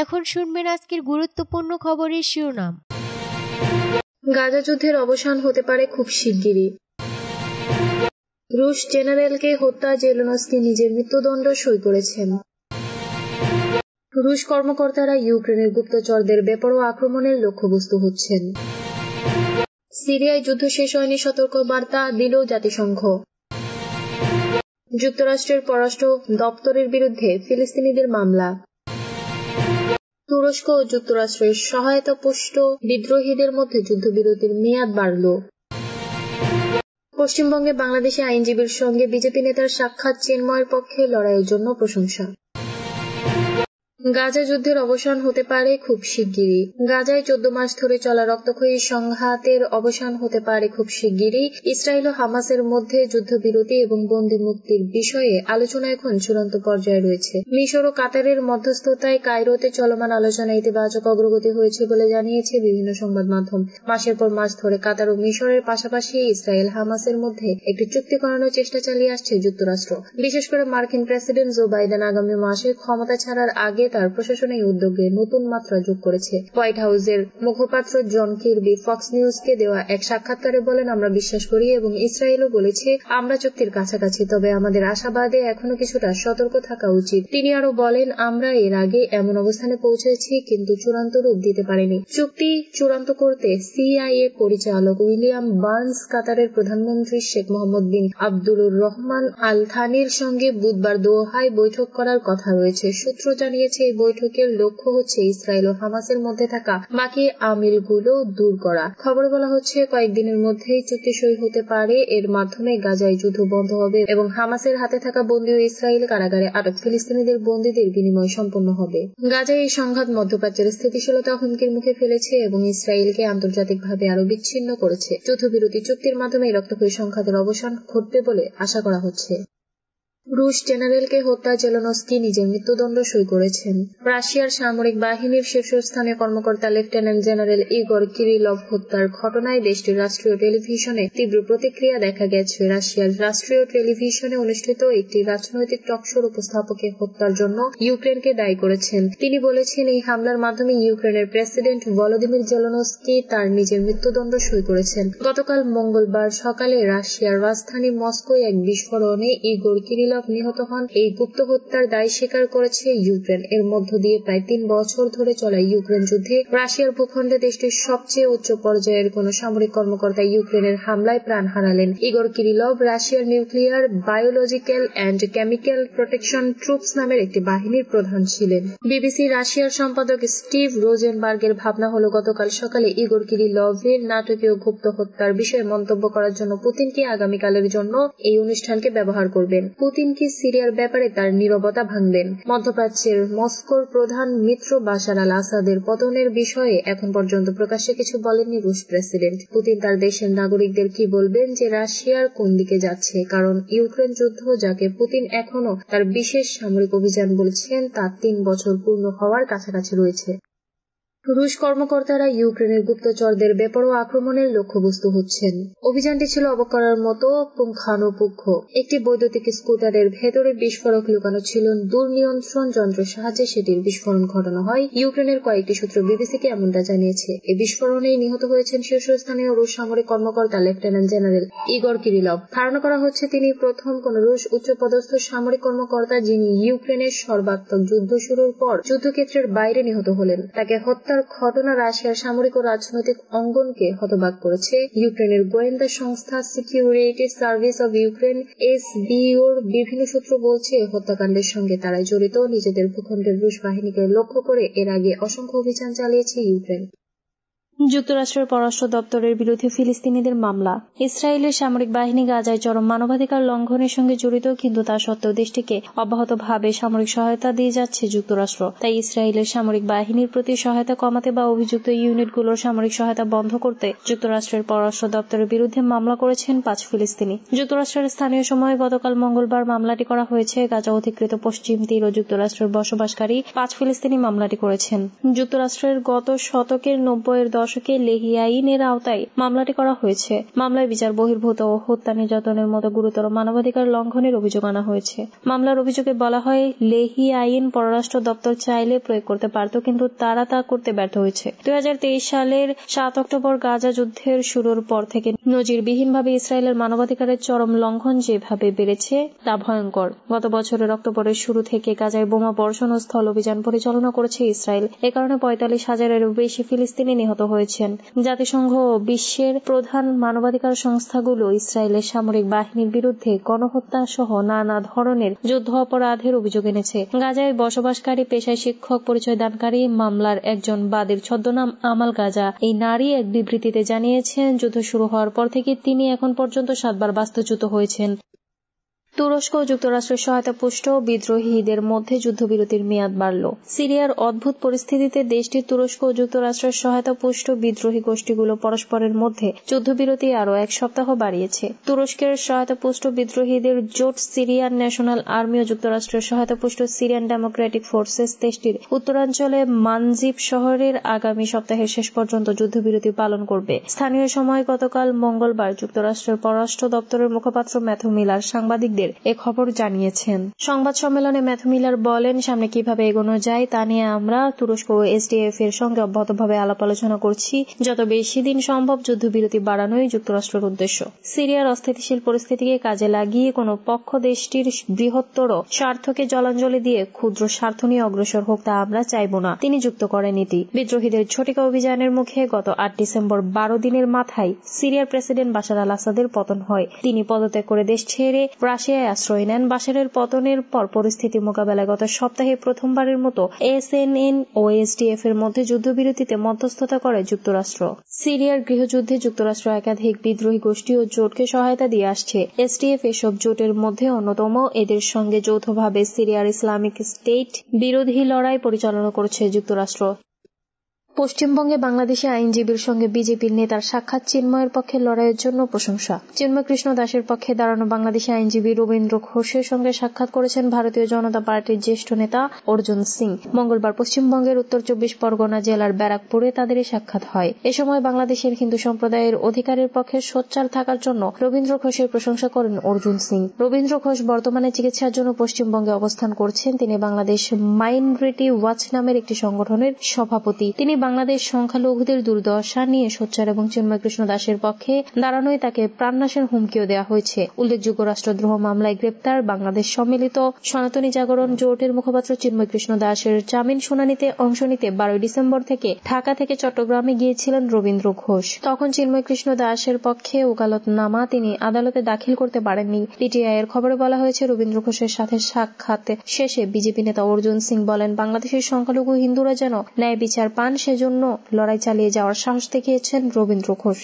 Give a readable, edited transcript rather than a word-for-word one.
এখন শুনবেন আজকের গুরুত্বপূর্ণ খবরের শিরোনাম। গাজা যুদ্ধের অবসান হতে পারে খুব শিগগিরই। রুশ জেনারেলকে হত্যা জেলেনস্কি নিজের মৃত্যুদণ্ড সই করেছেন। রুশ কর্মকর্তারা ইউক্রেনের গুপ্তচরদের বেপরোয়া আক্রমণের লক্ষ্যবস্তু হচ্ছেন। সিরিয়ায় যুদ্ধ শেষ হয়নি সতর্ক বার্তা দিল জাতিসংঘ। যুক্তরাষ্ট্রের পররাষ্ট্র দপ্তরের বিরুদ্ধে ফিলিস্তিনিদের মামলা। তুরস্ক ও যুক্তরাষ্ট্রের সহায়তাপুষ্ট বিদ্রোহীদের মধ্যে যুদ্ধবিরতির মেয়াদ বাড়ল। পশ্চিমবঙ্গে বাংলাদেশি আইনজীবীর সঙ্গে বিজেপি নেতার সাক্ষাৎ, চিন্ময়ের পক্ষে লড়াইয়ের জন্য প্রশংসা। গাজা যুদ্ধের অবসান হতে পারে খুব শিগগিরই। গাজায় 14 মাস ধরে চলা রক্তক্ষয়ী সংঘাতের অবসান হতে পারে খুব শিগগিরই। ইসরায়েল ও হামাসের মধ্যে যুদ্ধবিরতি এবং বন্দী মুক্তির বিষয়ে আলোচনা এখন চূড়ান্ত পর্যায়ে রয়েছে। মিশর ও কাতারের মধ্যস্থতায় কায়রোতে চলমান আলোচনা ইতিবাচক অগ্রগতি হয়েছে বলে জানিয়েছে বিভিন্ন সংবাদ মাধ্যম। মাসের পর মাস ধরে কাতার ও মিশরের পাশাপাশি ইসরায়েল হামাসের মধ্যে একটি চুক্তি করানোর চেষ্টা চালিয়ে আসছে যুক্তরাষ্ট্র। বিশেষ করে মার্কিন প্রেসিডেন্ট জো বাইডেন আগামী মাসে ক্ষমতা ছাড়ার আগে তার প্রশাসনিক উদ্যোগে নতুন মাত্রা যোগ করেছে। হোয়াইট হাউসের মুখপাত্র জন কিরবি ফক্স নিউজকে দেওয়া এক সাক্ষাৎকারে বলেন, আমরা বিশ্বাস করি এবং ইসরায়েলও বলেছে আমরা চুক্তির কাছাকাছি, তবে আমাদের আশাবাদে এখনো কিছুটা সতর্ক থাকা উচিত। তিনি আরো বলেন, আমরা এর আগে এমন অবস্থানে পৌঁছেছি কিন্তু চূড়ান্ত রূপ দিতে পারিনি। চুক্তি চূড়ান্ত করতে সিআইএ পরিচালক উইলিয়াম বার্নস, কাতারের প্রধানমন্ত্রী শেখ মোহাম্মদ বিন আব্দুলুর রহমান আল থানির সঙ্গে বুধবার দোহায় বৈঠক করার কথা রয়েছে। সূত্র জানিয়েছে এই বৈঠকের লক্ষ্য হচ্ছে ইসরায়েল ও হামাসের মধ্যে থাকা বাকি আমিলগুলো দূর করা। খবরে বলা হচ্ছে কয়েকদিনের মধ্যেই চুক্তি সই হতে পারে। এর মাধ্যমে গাজায় যুদ্ধ বন্ধ হবে এবং হামাসের হাতে থাকা বন্দী ও ইসরায়েল কারাগারে আটক ফিলিস্তিনিদের বন্দীদের বিনিময় সম্পন্ন হবে। গাজায় এই সংঘাত মধ্যপ্রাচ্যের স্থিতিশীলতা হুমকির মুখে ফেলেছে এবং ইসরায়েলকে আন্তর্জাতিকভাবে আরো বিচ্ছিন্ন করেছে। যুদ্ধবিরতি চুক্তির মাধ্যমে রক্তক্ষয়ী সংঘাতের অবসান ঘটবে বলে আশা করা হচ্ছে। রুশ জেনারেলকে হত্যা জেলেনস্কি নিজের মৃত্যুদণ্ড সই করেছেন। রাশিয়ার সামরিক বাহিনীর শীর্ষস্থানীয় কর্মকর্তা লেফটেন্যান্ট জেনারেল ইগর কিরিলভ হত্যার ঘটনায় দেশটির রাষ্ট্রীয় টেলিভিশনে তীব্র প্রতিক্রিয়া দেখা গেছে। রাশিয়ার রাষ্ট্রীয় টেলিভিশনে অনুষ্ঠিত একটি রাজনৈতিক টকশোর উপস্থাপকের হত্যার জন্য ইউক্রেনকে দায়ী করেছেন। তিনি বলেছেন, এই হামলার মাধ্যমে ইউক্রেনের প্রেসিডেন্ট ভলোদিমির জেলেনস্কি তার নিজের মৃত্যুদণ্ড সই করেছেন। গতকাল মঙ্গলবার সকালে রাশিয়ার রাজধানী মস্কোয় এক বিস্ফোরণে ইগর কিরিলভ নিহত হন। এই গুপ্ত হত্যার দায় স্বীকার করেছে ইউক্রেন। এর মধ্য দিয়ে প্রায় 3 বছর ধরে চলা ইউক্রেন যুদ্ধে রাশিয়ার ভূখণ্ডে দেশটির সবচেয়ে উচ্চ পর্যায়ের কোন সামরিক কর্মকর্তা ইউক্রেনের হামলায় প্রাণ হারালেন। ইগর কিরিলভ রাশিয়ার nuclear, biological and chemical protection troops নামের একটি বাহিনীর প্রধান ছিলেন। বিবিসি রাশিয়ার সম্পাদক স্টিভ রোজেনবার্গের ভাবনা হল গতকাল সকালে ইগর কিরিলভের নাটকীয় গুপ্ত হত্যার বিষয়ে মন্তব্য করার জন্য পুতিনকে আগামীকালের জন্য এই অনুষ্ঠানকে ব্যবহার করবেন। পুতিন কি সিরিয়ার ব্যাপারে তার নীরবতা ভাঙবেন। মধ্যপ্রাচ্যের মস্কোর প্রধান মিত্র বাশার আল আসাদের পতনের বিষয়ে এখন পর্যন্ত প্রকাশ্যে কিছু বলেননি রুশ প্রেসিডেন্ট। পুতিন তার দেশের নাগরিকদের কি বলবেন যে রাশিয়ার কোন দিকে যাচ্ছে, কারণ ইউক্রেন যুদ্ধ, যাকে পুতিন এখনো তার বিশেষ সামরিক অভিযান বলছেন, তা 3 বছর পূর্ণ হওয়ার কাছাকাছি রয়েছে। রুশ কর্মকর্তারা ইউক্রেনের গুপ্তচরদের বেপরোয়া আক্রমণের লক্ষ্যবস্তু হচ্ছেন। অভিযানটি ছিল অবাক করার মতো পুঙ্খানুপুঙ্খ। একটি বৈদ্যুতিক স্কুটারের ভেতরে বিস্ফোরক লুকানো ছিল। দূরনিয়ন্ত্রণ যন্ত্রের সাহায্যে সেটির বিস্ফোরণ ঘটানো হয়। ইউক্রেনের কয়েকটি সূত্র বিবিসিকে এমনটা জানিয়েছে। এই বিস্ফোরণেই নিহত হয়েছেন শীর্ষস্থানীয় রুশ সামরিক কর্মকর্তা লেফটেন্যান্ট জেনারেল ইগর কিরিলভ। ধারণা করা হচ্ছে তিনি প্রথম কোন রুশ উচ্চপদস্থ সামরিক কর্মকর্তা যিনি ইউক্রেনের সর্বাত্মক যুদ্ধ শুরুর পর যুদ্ধক্ষেত্রের বাইরে নিহত হলেন। তাকে হত্যা ঘটনা রাশিয়ার সামরিক ও রাজনৈতিক অঙ্গনকে হতবাক করেছে। ইউক্রেনের গোয়েন্দা সংস্থা সিকিউরিটি সার্ভিস অব ইউক্রেন এসবিইউর বিভিন্ন সূত্র বলছে, হত্যাকাণ্ডের সঙ্গে তারা জড়িত। নিজেদের ভূখণ্ডের রুশ বাহিনীকে লক্ষ্য করে এর আগে অসংখ্য অভিযান চালিয়েছে ইউক্রেন। যুক্তরাষ্ট্রের পররাষ্ট্র দপ্তরের বিরুদ্ধে ফিলিস্তিনিদের মামলা। ইসরায়েলের সামরিক বাহিনী গাজায় চরম মানবাধিকার লঙ্ঘনের সঙ্গে জড়িত, কিন্তু তা সত্ত্বেও দেশটিকে অব্যাহতভাবে সামরিক সহায়তা দিয়ে যাচ্ছে যুক্তরাষ্ট্র। তাই ইসরায়েলের সামরিক বাহিনীর প্রতি সহায়তা কমাতে বা অভিযুক্ত ইউনিটগুলোর সামরিক সহায়তা বন্ধ করতে যুক্তরাষ্ট্রের পররাষ্ট্র দপ্তরের বিরুদ্ধে মামলা করেছেন 5 ফিলিস্তিনি। যুক্তরাষ্ট্রের স্থানীয় সময় গতকাল মঙ্গলবার মামলাটি করা হয়েছে। গাজা অধিকৃত পশ্চিম তীর ও যুক্তরাষ্ট্রের বসবাসকারী 5 ফিলিস্তিনি মামলাটি করেছেন। যুক্তরাষ্ট্রের গত শতকের 90-এর দশকে লেহি আইনের আওতায় মামলাটি করা হয়েছে। মামলায় বিচার বহির্ভূত ও হত্যা নির্যাতনের মতো গুরুতর মানবাধিকার লঙ্ঘনের অভিযোগ আনা হয়েছে। মামলার অভিযোগে বলা হয়, লেহি আইন পররাষ্ট্র দপ্তর চাইলে প্রয়োগ করতে পারত, কিন্তু তারা তা করতে ব্যর্থ হয়েছে। 2023 সালের 7 অক্টোবর গাজা যুদ্ধের শুরুর পর থেকে নজিরবিহীনভাবে ইসরায়েলের মানবাধিকারের চরম লঙ্ঘন যেভাবে বেড়েছে তা ভয়ঙ্কর। গত বছরের অক্টোবরের শুরু থেকে গাজায় বোমা বর্ষণ ও স্থল অভিযান পরিচালনা করেছে ইসরায়েল। এ কারণে 45,000-এরও বেশি ফিলিস্তিনি নিহত হয়েছেন। জাতিসংঘ ও বিশ্বের প্রধান মানবাধিকার সংস্থাগুলো ইসরায়েলের সামরিক বাহিনীর বিরুদ্ধে গণহত্যা সহ নানা ধরনের যুদ্ধ অপরাধের অভিযোগ এনেছে। গাজায় বসবাসকারী পেশায় শিক্ষক পরিচয় দানকারী মামলার একজন বাদীর ছদ্মনাম আমাল গাজা এই নারী এক বিবৃতিতে জানিয়েছেন, যুদ্ধ শুরু হওয়ার পর থেকে তিনি এখন পর্যন্ত 7 বার বাস্তুচ্যুত হয়েছেন। তুরস্ক ও যুক্তরাষ্ট্রের সহায়তা পুষ্ট বিদ্রোহীদের মধ্যে যুদ্ধবিরতির মেয়াদ বাড়ল। সিরিয়ার অদ্ভুত পরিস্থিতিতে দেশটির তুরস্ক ও যুক্তরাষ্ট্রের সহায়তা পুষ্ট বিদ্রোহী গোষ্ঠীগুলো পরস্পরের মধ্যে যুদ্ধবিরতি আরও 1 সপ্তাহ বাড়িয়েছে। তুরস্কের সহায়তা পুষ্ট বিদ্রোহীদের জোট সিরিয়ান ন্যাশনাল আর্মি ও যুক্তরাষ্ট্রের সহায়তা পুষ্ট সিরিয়ান ডেমোক্রেটিক ফোর্সেস দেশটির উত্তরাঞ্চলে মানজিব শহরের আগামী সপ্তাহের শেষ পর্যন্ত যুদ্ধবিরতি পালন করবে। স্থানীয় সময় গতকাল মঙ্গলবার যুক্তরাষ্ট্রের পররাষ্ট্র দপ্তরের মুখপাত্র ম্যাথু মিলার সাংবাদিকদের এ খবর জানিয়েছেন। সংবাদ সম্মেলনে ম্যাথু মিলার বলেন, সামনে কিভাবে এগোনো যায় তা নিয়ে আমরা তুরস্ক ও এসডিএফ এর সঙ্গে অব্যাহতভাবে আলাপ আলোচনা করছি। যত বেশি দিন সম্ভব যুদ্ধবিরতি বাড়ানোই যুক্তরাষ্ট্রের উদ্দেশ্য। সিরিয়ার অস্থিতিশীল পরিস্থিতিকে কাজে লাগিয়ে কোনো পক্ষ দেশটির বৃহত্তর স্বার্থকে জলাঞ্জলি দিয়ে ক্ষুদ্র স্বার্থ নিয়ে অগ্রসর হোক তা আমরা চাইব না, তিনি যুক্ত করেন নীতি। বিদ্রোহীদের ঝটিকা অভিযানের মুখে গত 8 ডিসেম্বর 12 দিনের মাথায় সিরিয়ার প্রেসিডেন্ট বাশার আল আসাদের পতন হয়। তিনি পদত্যাগ করে দেশ ছেড়ে রাশিয়ায় আশ্রয় নেন। বাশারের পতনের পর পরিস্থিতি মোকাবেলায় গত সপ্তাহে প্রথমবারের মতো এসএনএন ও এসডিএফ এর মধ্যে যুদ্ধবিরতিতে মধ্যস্থতা করে যুক্তরাষ্ট্র। সিরিয়ার গৃহযুদ্ধে যুক্তরাষ্ট্র একাধিক বিদ্রোহী গোষ্ঠী ও জোটকে সহায়তা দিয়ে আসছে। এসডিএফ এসব জোটের মধ্যে অন্যতম। এদের সঙ্গে যৌথভাবে সিরিয়ার ইসলামিক স্টেট বিরোধী লড়াই পরিচালনা করছে যুক্তরাষ্ট্র। পশ্চিমবঙ্গে বাংলাদেশি আইনজীবীর সঙ্গে বিজেপির নেতার সাক্ষাৎ, চিন্ময়ের পক্ষে লড়াইয়ের জন্য প্রশংসা। চিন্ময় কৃষ্ণ দাসের পক্ষে দাঁড়ানো বাংলাদেশি আইনজীবী রবীন্দ্র ঘোষের সঙ্গে সাক্ষাৎ করেছেন ভারতীয় জনতা পার্টির জ্যেষ্ঠ নেতা অর্জুন সিং। মঙ্গলবার পশ্চিমবঙ্গের উত্তর 24 পরগনা জেলার ব্যারাকপুরে তাদের এই সাক্ষাৎ হয়। এ সময় বাংলাদেশের হিন্দু সম্প্রদায়ের অধিকারের পক্ষে সোচ্চার থাকার জন্য রবীন্দ্র ঘোষের প্রশংসা করেন অর্জুন সিং। রবীন্দ্র ঘোষ বর্তমানে চিকিৎসার জন্য পশ্চিমবঙ্গে অবস্থান করছেন। তিনি বাংলাদেশ মাইনরিটি ওয়াচ নামের একটি সংগঠনের সভাপতি। তিনি বাংলাদেশ সংখ্যালঘুদের দুর্দশা নিয়ে সোচ্চার এবং চিন্ময় কৃষ্ণ দাসের পক্ষে দাঁড়ানোয় তাকে প্রাণনাশের হুমকিও দেওয়া হয়েছে। উল্লেখযোগ্য, রাষ্ট্রদ্রোহ মামলায় গ্রেপ্তার বাংলাদেশ সম্মিলিত সনাতনী জাগরণ জোটের মুখপাত্র চিন্ময় কৃষ্ণ দাসের জামিন শুনানিতে অংশ নিতে 12 ডিসেম্বর থেকে ঢাকা থেকে চট্টগ্রামে গিয়েছিলেন রবীন্দ্র ঘোষ। তখন চিন্ময় কৃষ্ণ দাসের পক্ষে ওকালতনামা তিনি আদালতে দাখিল করতে পারেননি। পিটিআই এর খবরে বলা হয়েছে, রবীন্দ্র ঘোষের সাথে সাক্ষাৎ শেষে বিজেপি নেতা অর্জুন সিং বলেন, বাংলাদেশের সংখ্যালঘু হিন্দুরা যেন ন্যায় বিচার পান সেজন্য লড়াই চালিয়ে যাওয়ার সাহস দেখিয়েছেন রবীন্দ্র ঘোষ।